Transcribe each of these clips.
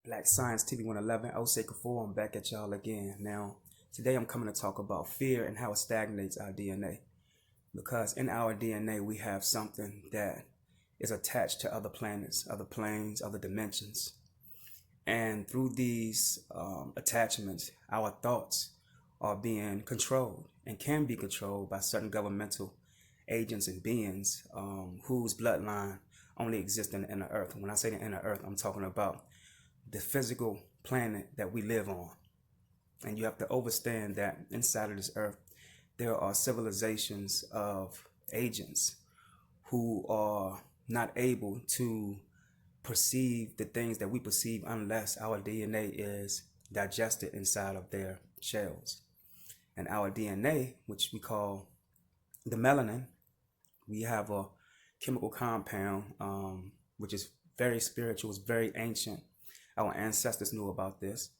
Black Science TV 111, Osei Kufuor, I'm back at y'all again. Now, today I'm coming to talk about fear and how it stagnates our DNA. Because in our DNA, we have something that is attached to other planets, other planes, other dimensions. And through these attachments, our thoughts are being controlled and can be controlled by certain governmental agents and beings whose bloodline only exists in the inner earth. When I say the inner earth, I'm talking about the physical planet that we live on. And you have to understand that inside of this earth, there are civilizations of agents who are not able to perceive the things that we perceive unless our DNA is digested inside of their shells. And our DNA, which we call the melanin, we have a chemical compound which is very spiritual, it's very ancient. Our ancestors knew about this.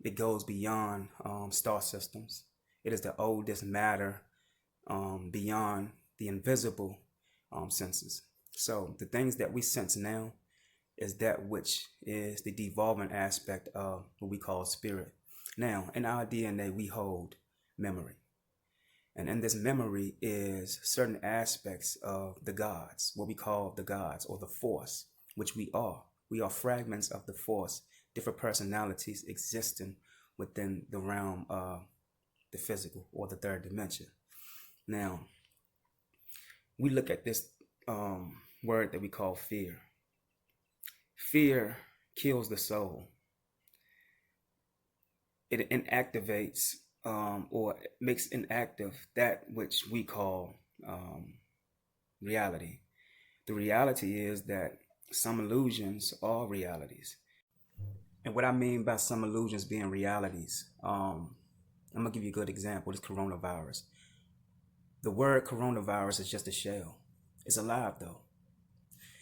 It goes beyond star systems. It is the oldest matter beyond the invisible senses. So the things that we sense now is that which is the devolving aspect of what we call spirit. Now, in our DNA, we hold memory. And in this memory is certain aspects of the gods, what we call the gods or the force, which we are. We are fragments of the force, different personalities existing within the realm of the physical or the third dimension. Now, we look at this word that we call fear. Fear kills the soul. It inactivates or makes inactive that which we call reality. The reality is that some illusions are realities. And what I mean by some illusions being realities, I'm going to give you a good example, this coronavirus. The word coronavirus is just a shell. It's alive though.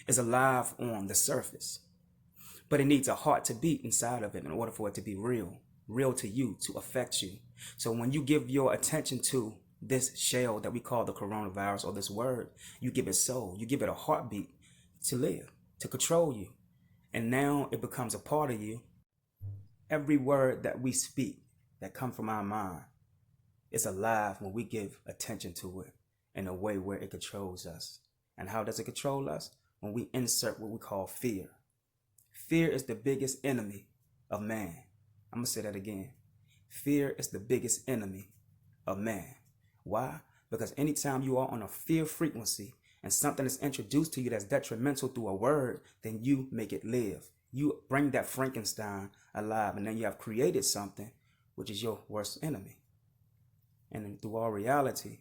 It's alive on the surface. But it needs a heart to beat inside of it in order for it to be real to you, to affect you. So when you give your attention to this shell that we call the coronavirus or this word, you give it soul, you give it a heartbeat to live, to control you. And now it becomes a part of you. Every word that we speak that comes from our mind is alive when we give attention to it in a way where it controls us. And how does it control us? When we insert what we call fear. Fear is the biggest enemy of man. I'm going to say that again. Fear is the biggest enemy of man. Why? Because anytime you are on a fear frequency and something is introduced to you that's detrimental through a word, then you make it live. You bring that Frankenstein alive, and then you have created something which is your worst enemy. And then through all reality,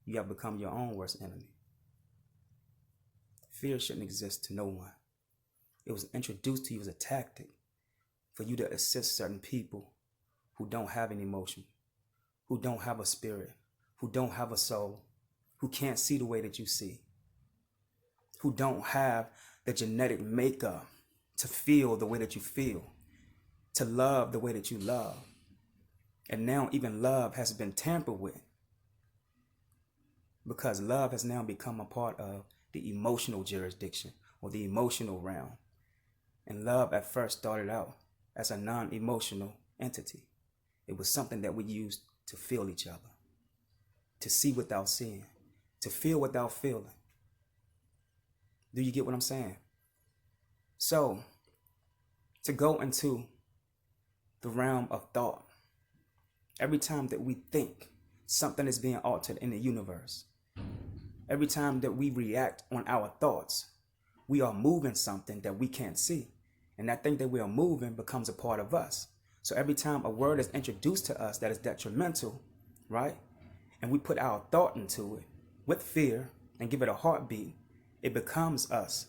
you have become your own worst enemy. Fear shouldn't exist to no one. It was introduced to you as a tactic for you to assist certain people who don't have an emotion, who don't have a spirit, who don't have a soul, who can't see the way that you see, who don't have the genetic makeup to feel the way that you feel, to love the way that you love. And now even love has been tampered with because love has now become a part of the emotional jurisdiction or the emotional realm. And love at first started out as a non-emotional entity. It was something that we used to feel each other, to see without seeing, to feel without feeling. Do you get what I'm saying? So, to go into the realm of thought, every time that we think, something is being altered in the universe. Every time that we react on our thoughts, we are moving something that we can't see. And that thing that we are moving becomes a part of us. So every time a word is introduced to us that is detrimental, right? And we put our thought into it with fear and give it a heartbeat, it becomes us.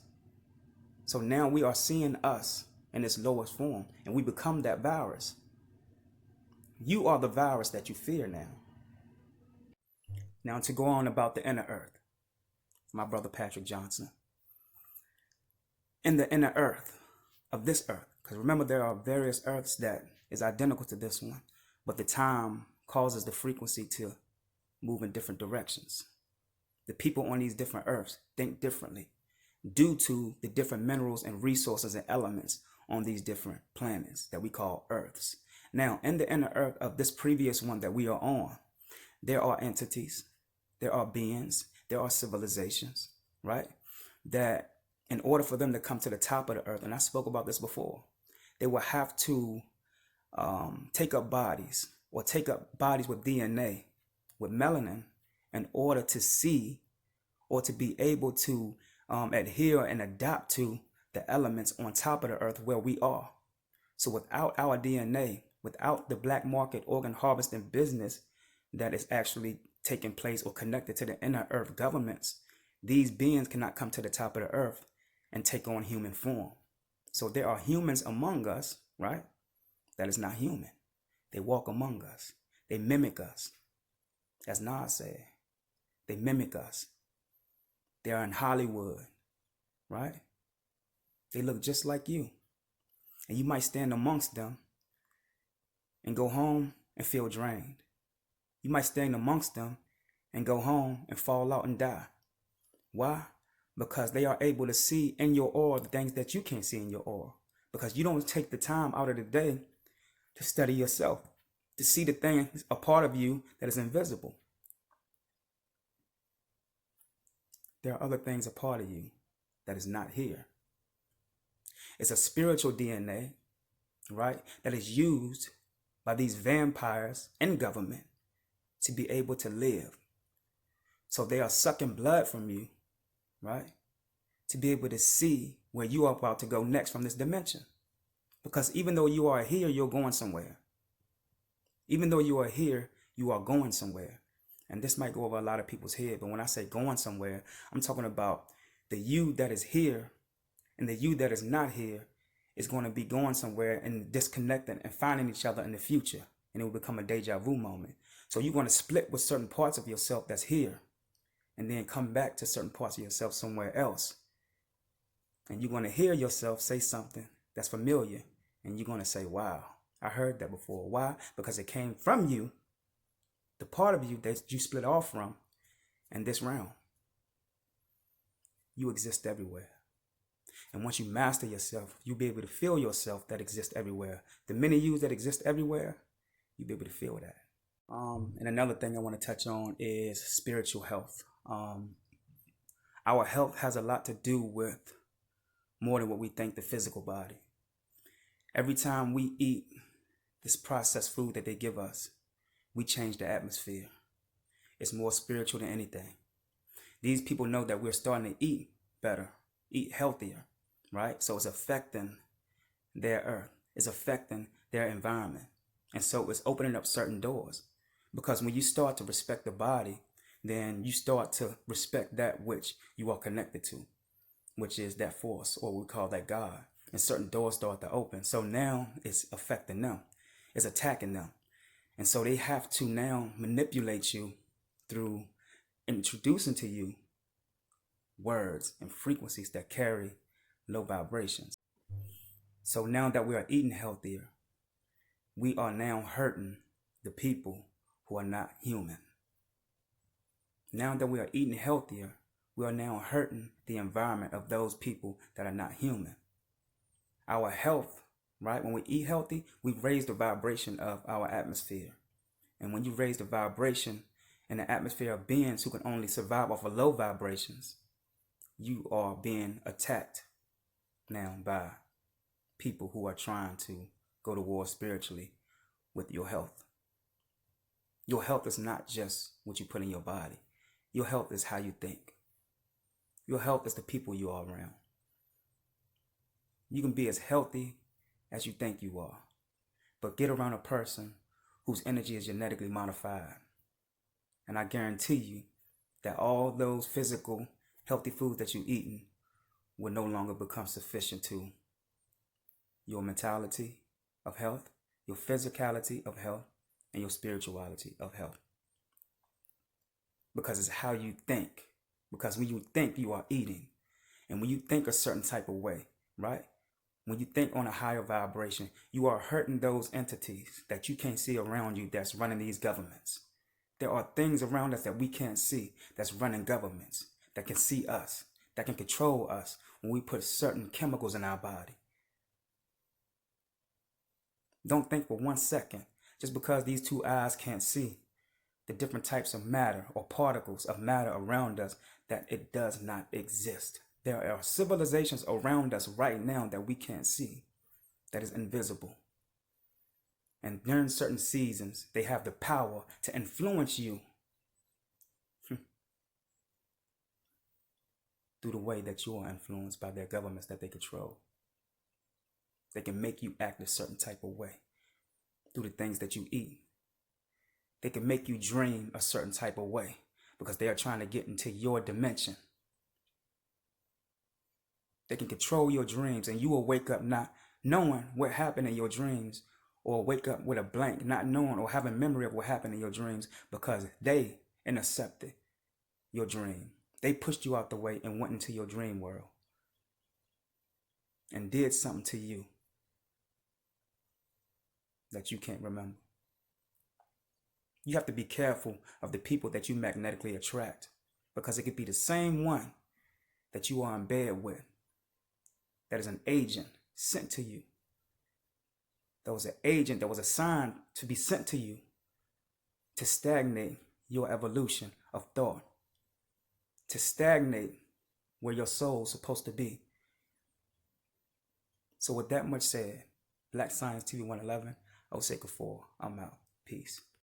So now we are seeing us in its lowest form and we become that virus. You are the virus that you fear now. Now to go on about the inner earth, my brother Patrick Johnson. In the inner earth of this earth, because remember there are various earths that is identical to this one, but the time causes the frequency to move in different directions. The people on these different earths think differently due to the different minerals and resources and elements on these different planets that we call Earths. Now, in the inner Earth of this previous one that we are on, there are entities, there are beings, there are civilizations, right? That in order for them to come to the top of the Earth, and I spoke about this before, they will have to take up bodies with DNA, with melanin, in order to see or to be able to adhere and adapt to the elements on top of the Earth where we are. So without our DNA, without the black market organ harvesting business that is actually taking place or connected to the inner Earth governments, these beings cannot come to the top of the Earth and take on human form. So there are humans among us, right? That is not human. They walk among us. They mimic us. As Nas said, they mimic us. They are in Hollywood, right? They look just like you. And you might stand amongst them and go home and feel drained. You might stand amongst them and go home and fall out and die. Why? Because they are able to see in your aura the things that you can't see in your aura. Because you don't take the time out of the day to study yourself, to see the things, a part of you that is invisible. There are other things a part of you that is not here. It's a spiritual DNA, right, that is used by these vampires in government to be able to live. So they are sucking blood from you, right, to be able to see where you are about to go next from this dimension. Because even though you are here, you're going somewhere. Even though you are here, you are going somewhere. And this might go over a lot of people's head, but when I say going somewhere, I'm talking about the you that is here and the you that is not here is going to be going somewhere and disconnecting and finding each other in the future. And it will become a deja vu moment. So you're going to split with certain parts of yourself that's here and then come back to certain parts of yourself somewhere else. And you're going to hear yourself say something that's familiar. And you're going to say, wow, I heard that before. Why? Because it came from you, the part of you that you split off from in this realm. You exist everywhere. And once you master yourself, you'll be able to feel yourself that exists everywhere. The many yous that exist everywhere, you'll be able to feel that. And another thing I want to touch on is spiritual health. Our health has a lot to do with more than what we think the physical body. Every time we eat this processed food that they give us, we change the atmosphere. It's more spiritual than anything. These people know that we're starting to eat better, eat healthier, right? So it's affecting their earth. It's affecting their environment. And so it's opening up certain doors. Because when you start to respect the body, then you start to respect that which you are connected to, which is that force, or we call that God. And certain doors start to open. So now it's affecting them. It's attacking them. And so they have to now manipulate you through introducing to you words and frequencies that carry low vibrations. So now that we are eating healthier, we are now hurting the people who are not human. Now that we are eating healthier, we are now hurting the environment of those people that are not human. Our health, right? When we eat healthy, we raise the vibration of our atmosphere. And when you raise the vibration in the atmosphere of beings who can only survive off of low vibrations, you are being attacked now by people who are trying to go to war spiritually with your health. Your health is not just what you put in your body. Your health is how you think. Your health is the people you are around. You can be as healthy as you think you are, but get around a person whose energy is genetically modified. And I guarantee you that all those physical, healthy foods that you're eating will no longer become sufficient to your mentality of health, your physicality of health, and your spirituality of health. Because it's how you think. Because when you think, you are eating. And when you think a certain type of way, right? When you think on a higher vibration, you are hurting those entities that you can't see around you that's running these governments. There are things around us that we can't see that's running governments, that can see us, that can control us when we put certain chemicals in our body. Don't think for 1 second, just because these two eyes can't see the different types of matter or particles of matter around us, that it does not exist. There are civilizations around us right now that we can't see, that is invisible. And during certain seasons, they have the power to influence you through the way that you are influenced by their governments that they control. They can make you act a certain type of way through the things that you eat. They can make you dream a certain type of way because they are trying to get into your dimension. They can control your dreams, and you will wake up not knowing what happened in your dreams, or wake up with a blank, not knowing or having memory of what happened in your dreams, because they intercepted your dream. They pushed you out the way and went into your dream world and did something to you that you can't remember. You have to be careful of the people that you magnetically attract, because it could be the same one that you are in bed with, that is an agent sent to you. That was an agent that was assigned to be sent to you to stagnate your evolution of thought, to stagnate where your soul's supposed to be. So with that much said, Black Science TV 111, Osei Kufuor, I'm out. Peace.